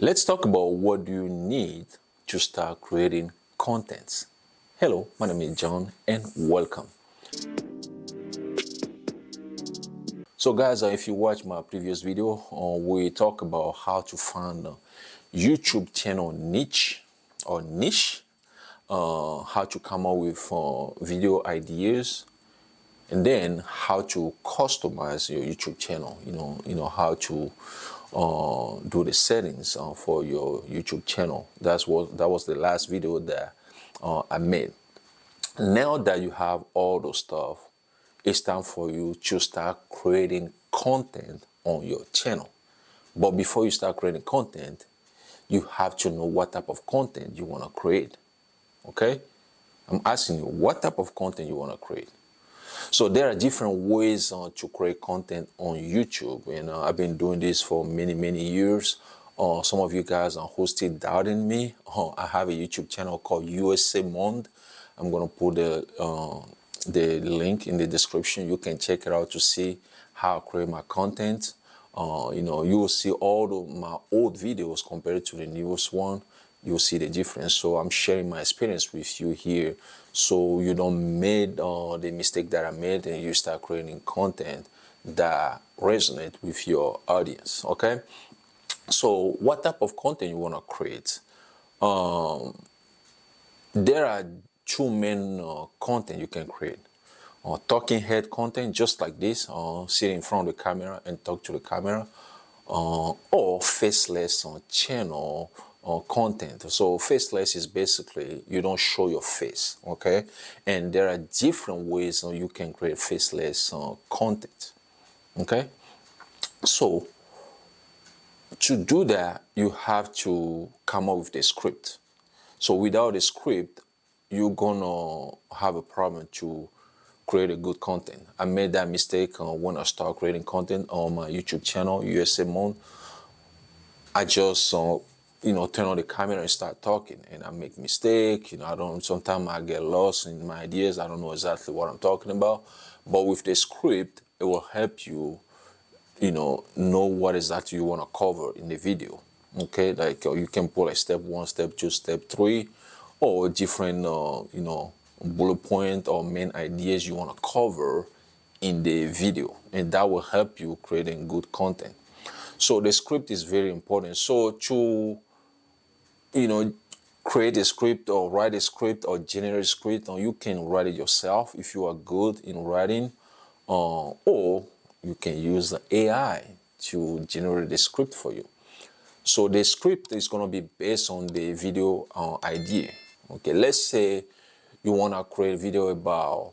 Let's talk about what do you need to start creating contents. Hello, my name is John and welcome. So guys, if you watch my previous video, we talk about how to find a YouTube channel niche, how to come up with video ideas, and then how to customize your YouTube channel. How to do the settings for your YouTube channel. That was the last video that I made. Now that you have all those stuff, it's time for you to start creating content on your channel. But before you start creating content, you have to know what type of content you want to create. Okay? I'm asking you, what type of content you want to create? So there are different ways to create content on YouTube, and I've been doing this for many years. Some of you guys are who still doubting me. I have a YouTube channel called USA Monde. I'm gonna put the link in the description. You can check it out to see how I create my content. You will see all of my old videos compared to the newest one. You'll see the difference. So I'm sharing my experience with you here, so you don't make the mistake that I made and you start creating content that resonate with your audience. Okay, so what type of content you want to create? There are two main content you can create. Talking head content, just like this, sit in front of the camera and talk to the camera, or faceless channel content. So faceless is basically you don't show your face, okay? And there are different ways you can create faceless content, okay? So to do that, you have to come up with a script. So without a script, you're gonna have a problem to create a good content. I made that mistake when I started creating content on my YouTube channel, USA Monde. I just turn on the camera and start talking, and I make mistake. Sometimes I get lost in my ideas. I don't know exactly what I'm talking about. But with the script, it will help you, know what exactly you want to cover in the video. Okay, like you can put like step 1, step 2, step 3, or different, bullet point or main ideas you want to cover in the video, and that will help you creating good content. So the script is very important. So to, create a script or write a script or generate a script, or you can write it yourself if you are good in writing, or you can use AI to generate the script for you. So the script is going to be based on the video idea. Okay, let's say you want to create a video about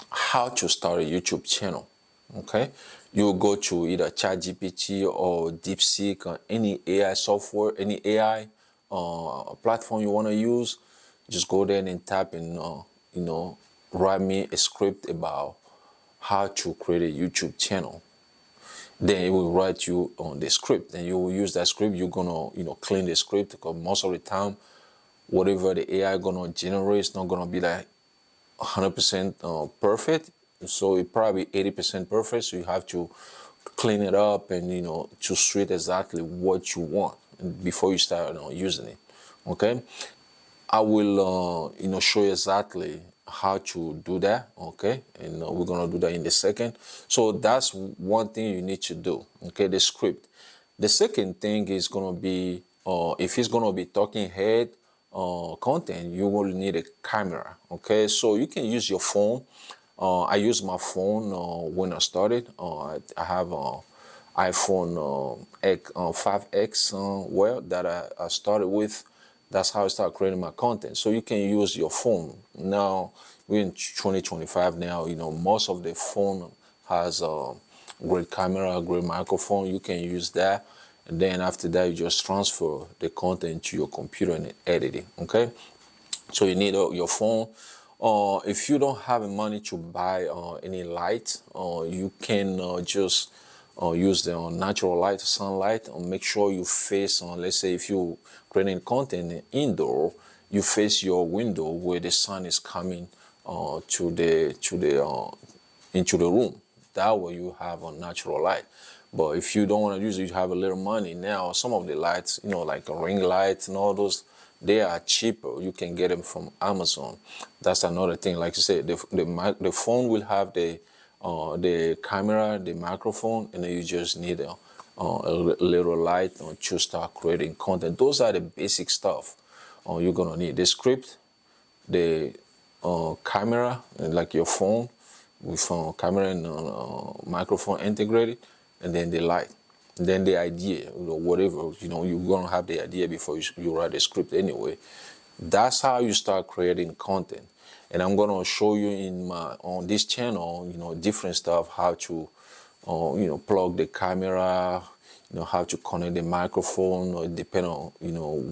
how to start a YouTube channel. Okay, you go to either ChatGPT or DeepSeek or any AI software, any AI platform you want to use. Just go there and type in, write me a script about how to create a YouTube channel. Then it will write you on the script, and you will use that script. You're gonna, clean the script, because most of the time, whatever the AI gonna generate is not gonna be like 100% perfect. So it probably 80% perfect. So you have to clean it up and to suit exactly what you want before you start using it. Okay, I will show you exactly how to do that. Okay, and we're gonna do that in a second. So that's one thing you need to do. Okay, the script. The second thing is gonna be if it's gonna be talking head content, you will need a camera. Okay, so you can use your phone. I use my phone when I started. I have iPhone 5X that I started with. That's how I started creating my content. So you can use your phone. Now we're in 2025 now. Most of the phone has a great camera, a great microphone. You can use that, and then after that, you just transfer the content to your computer and edit it. Okay, so you need your phone. If you don't have money to buy any light, you can just use the natural light, sunlight. Make sure you face on. Let's say if you creating content indoor, you face your window where the sun is coming into the room. That way you have a natural light. But if you don't want to use it, you have a little money. Now some of the lights, like a ring lights and all those, they are cheaper. You can get them from Amazon. That's another thing. Like you said, the phone will have the camera, the microphone, and then you just need a little light to start creating content. Those are the basic stuff you're gonna need. The script, the camera, like your phone with camera and microphone integrated, and then the light, and then the idea, whatever, you're gonna have the idea before you write the script anyway. That's how you start creating content. And I'm gonna show you on this channel, different stuff, how to plug the camera, how to connect the microphone, or depend on,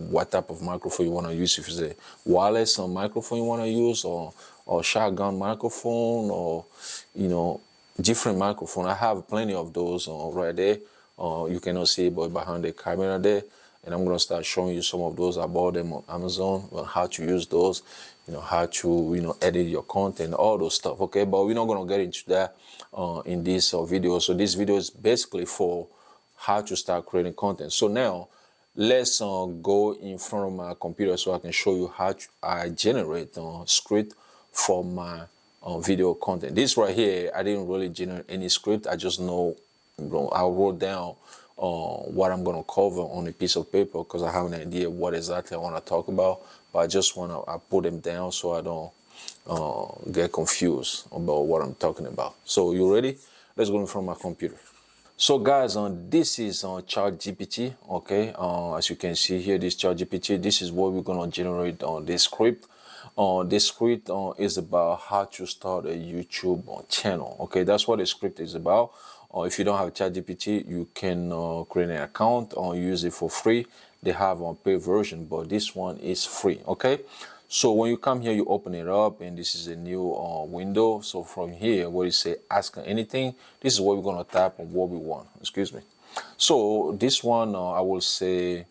what type of microphone you want to use. If it's a wireless microphone you want to use, or shotgun microphone, or, different microphone. I have plenty of those right there. You cannot see it, but behind the camera there. And I'm going to start showing you some of those. I bought them on Amazon, how to use those, how to, edit your content, all those stuff, okay? But we're not going to get into that in this video. So this video is basically for how to start creating content. So now, let's go in front of my computer so I can show you how I generate script for my video content. This right here, I didn't really generate any script. I just know, I wrote down what I'm going to cover on a piece of paper because I have an idea what exactly I want to talk about. But I just want to put them down so I don't get confused about what I'm talking about. So you ready? Let's go in front of my computer. So guys, this is ChatGPT, okay? As you can see here, this ChatGPT, this is what we're gonna generate on this script. This script is about how to start a YouTube channel, okay? That's what the script is about. If you don't have ChatGPT, you can create an account or use it for free. They have a paid version, but this one is free, okay? So when you come here, you open it up, and this is a new window. So from here, where you say ask anything, this is what we're gonna type on what we want. Excuse me. So this one, I will say,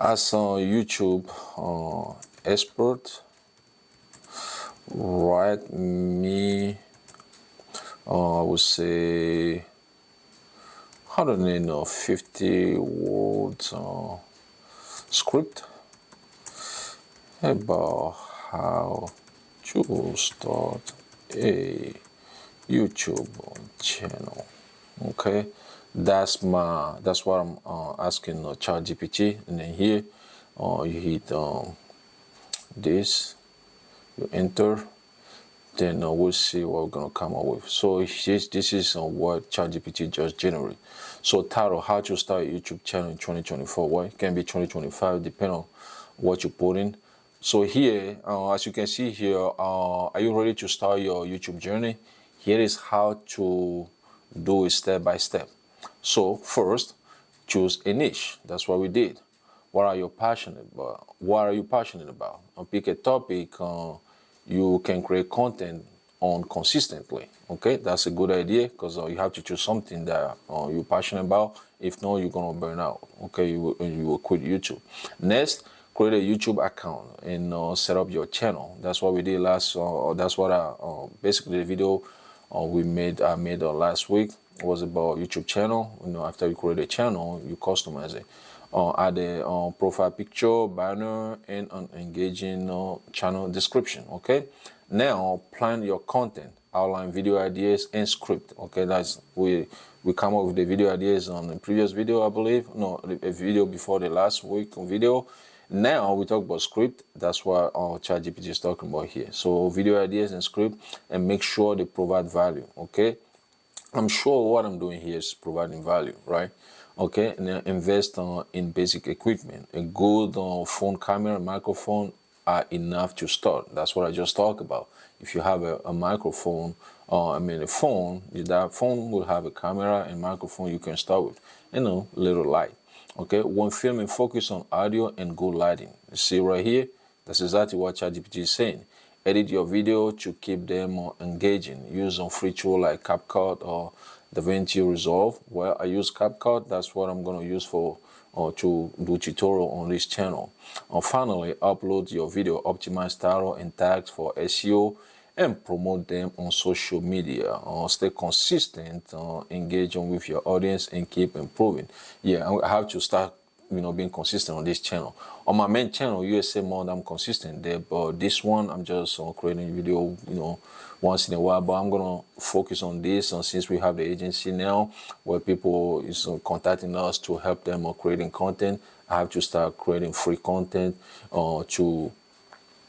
as a YouTube expert, write me, I would say, 150 words script about how to start a YouTube channel. Okay, that's what I'm asking ChatGPT, and then here you hit this, you enter, then we'll see what we're gonna come up with. So this is what ChatGPT just generated. So title, how to start a YouTube channel in 2024. Well, it can be 2025, depending on what you put in. So here, as you can see here, are you ready to start your YouTube journey? Here is how to do it step by step. So first, choose a niche. That's what we did. What are you passionate about? What are you passionate about? Pick a topic you can create content on consistently. Okay, that's a good idea because you have to choose something that you're passionate about. If not, you're gonna burn out. Okay, you will quit YouTube. Next, create a YouTube account and set up your channel. That's what we did last. That's what basically the video I made last week was about YouTube channel. After you create a channel, you customize it. Add a profile picture, banner, and an engaging channel description. Okay, now plan your content, outline video ideas and script. Okay, that's we come up with the video ideas on the previous video, I believe. No, a video before the last week video. Now we talk about script. That's what ChatGPT is talking about here. So video ideas and script, and make sure they provide value. Okay, I'm sure what I'm doing here is providing value, right? Okay, and then invest in basic equipment. A good phone camera, microphone are enough to start. That's what I just talked about. If you have a microphone, a phone, that phone will have a camera and microphone you can start with, little light. Okay, when filming, focus on audio and good lighting. You see right here, that's exactly what ChatGPT is saying. Edit your video to keep them engaging. Use free tool like CapCut or DaVinci Resolve. Well, I use CapCut. That's what I'm going to use for to do tutorial on this channel. Finally, upload your video, optimize title and tags for SEO and promote them on social media. Stay consistent, engaging with your audience, and keep improving. Yeah, I have to start, being consistent on this channel. On my main channel, USA Mod, I'm consistent there, but this one, I'm just creating video, once in a while. But I'm gonna focus on this, and since we have the agency now, where people is contacting us to help them creating content, I have to start creating free content to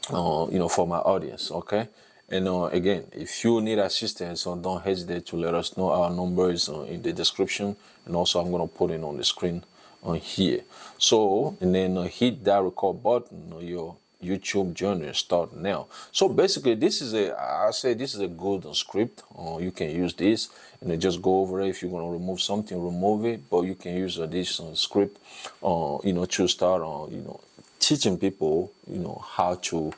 for my audience. Okay. And again, if you need assistance, don't hesitate to let us know. Our number is in the description, and also I'm going to put it on the screen on here. So, and then hit that record button on your YouTube journey. Start now. So basically, I say this is a good script. You can use this and then just go over it. If you're going to remove something, remove it. But you can use this script, to start teaching people, how to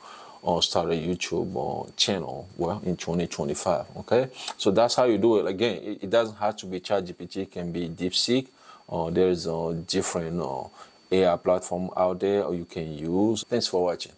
start a YouTube channel, well, in 2025. Okay, so that's how you do it. Again, it doesn't have to be ChatGPT. It can be DeepSeek. There's different AI platform out there, or you can use. Thanks for watching.